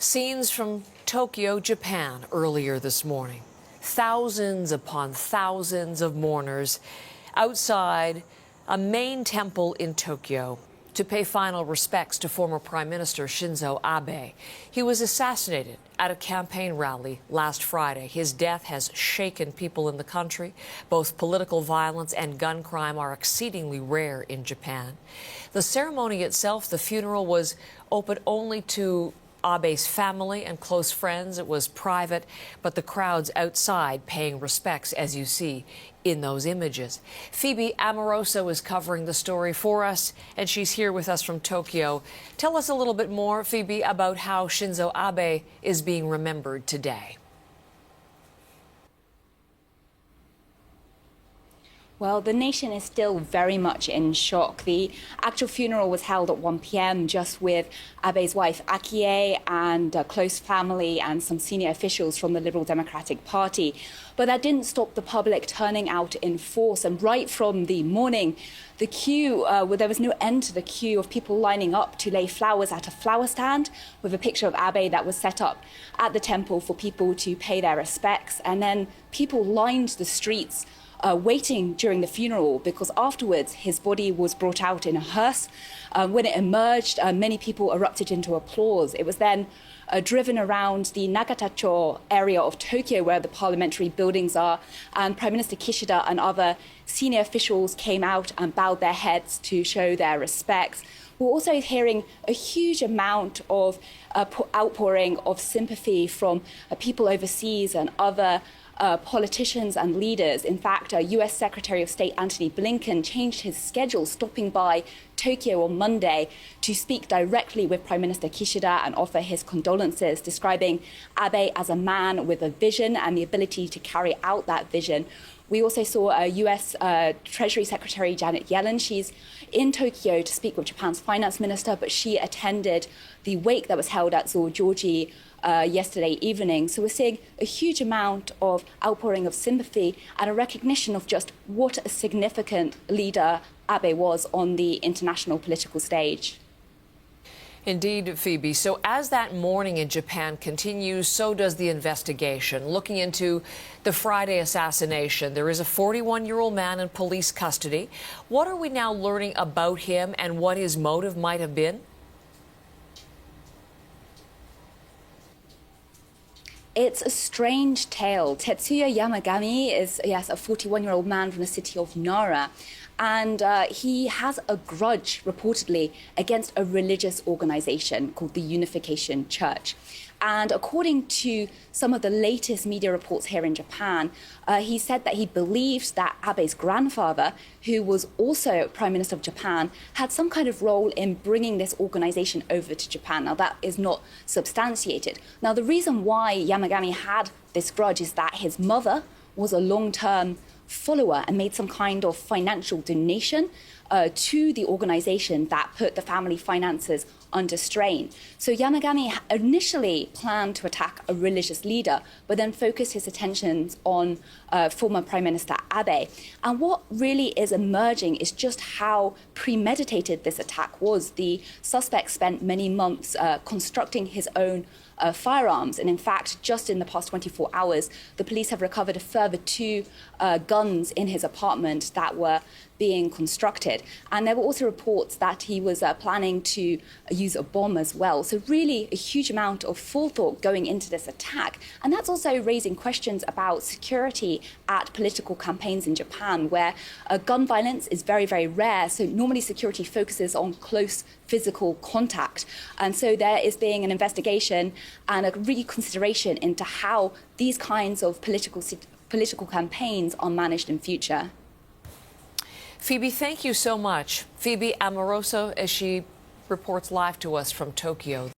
Scenes from Tokyo, Japan, earlier this morning. Thousands upon thousands of mourners outside a main temple in Tokyo to pay final respects to former Prime Minister Shinzo Abe. He was assassinated at a campaign rally last Friday. His death has shaken people in the country. Both political violence and gun crime are exceedingly rare in Japan. The ceremony itself, the funeral, was open only to Abe's family and close friends. It was private, but the crowds outside paying respects, as you see in those images. Phoebe Amoroso is covering the story for us, and she's here with us from Tokyo. Tell us a little bit more, Phoebe, about how Shinzo Abe is being remembered today. Well, the nation is still very much in shock. The actual funeral was held at 1 p.m. just with Abe's wife, Akie, and close family and some senior officials from the Liberal Democratic Party. But that didn't stop the public turning out in force. And right from the morning, the queue, there was no end to the queue of people lining up to lay flowers at a flower stand with a picture of Abe that was set up at the temple for people to pay their respects. And then people lined the streets waiting during the funeral, because afterwards his body was brought out in a hearse. When it emerged, many people erupted into applause. It was then driven around the Nagatacho area of Tokyo, where the parliamentary buildings are, and Prime Minister Kishida and other senior officials came out and bowed their heads to show their respects. We're also hearing a huge amount of outpouring of sympathy from people overseas and other politicians and leaders. In fact, US Secretary of State Antony Blinken changed his schedule, stopping by Tokyo on Monday to speak directly with Prime Minister Kishida and offer his condolences, describing Abe as a man with a vision and the ability to carry out that vision. We also saw US Treasury Secretary Janet Yellen. She's in Tokyo to speak with Japan's finance minister, but she attended the wake that was held at Zojoji yesterday evening. So we're seeing a huge amount of outpouring of sympathy and a recognition of just what a significant leader Abe was on the international political stage. Indeed, Phoebe. So as that mourning in Japan continues, so does the investigation. Looking into the Friday assassination, there is a 41-year-old man in police custody. What are we now learning about him and what his motive might have been? It's a strange tale. Tetsuya Yamagami is, yes, a 41-year-old man from the city of Nara. And he has a grudge, reportedly, against a religious organization called the Unification Church. And according to some of the latest media reports here in Japan, he said that he believes that Abe's grandfather, who was also Prime Minister of Japan, had some kind of role in bringing this organization over to Japan. Now, that is not substantiated. Now, the reason why Yamagami had this grudge is that his mother was a long-term follower and made some kind of financial donation to the organization that put the family finances under strain. So Yamagami initially planned to attack a religious leader, but then focused his attentions on former Prime Minister Abe. And what really is emerging is just how premeditated this attack was. The suspect spent many months constructing his own firearms. And in fact, just in the past 24 hours, the police have recovered a further 2 guns in his apartment that were being constructed. And there were also reports that he was planning to use a bomb as well. So really a huge amount of forethought going into this attack. And that's also raising questions about security at political campaigns in Japan, where gun violence is very, very rare. So normally security focuses on close physical contact. And so there is being an investigation and a reconsideration into how these kinds of political campaigns are managed in future. Phoebe, thank you so much. Phoebe Amoroso, as she reports live to us from Tokyo.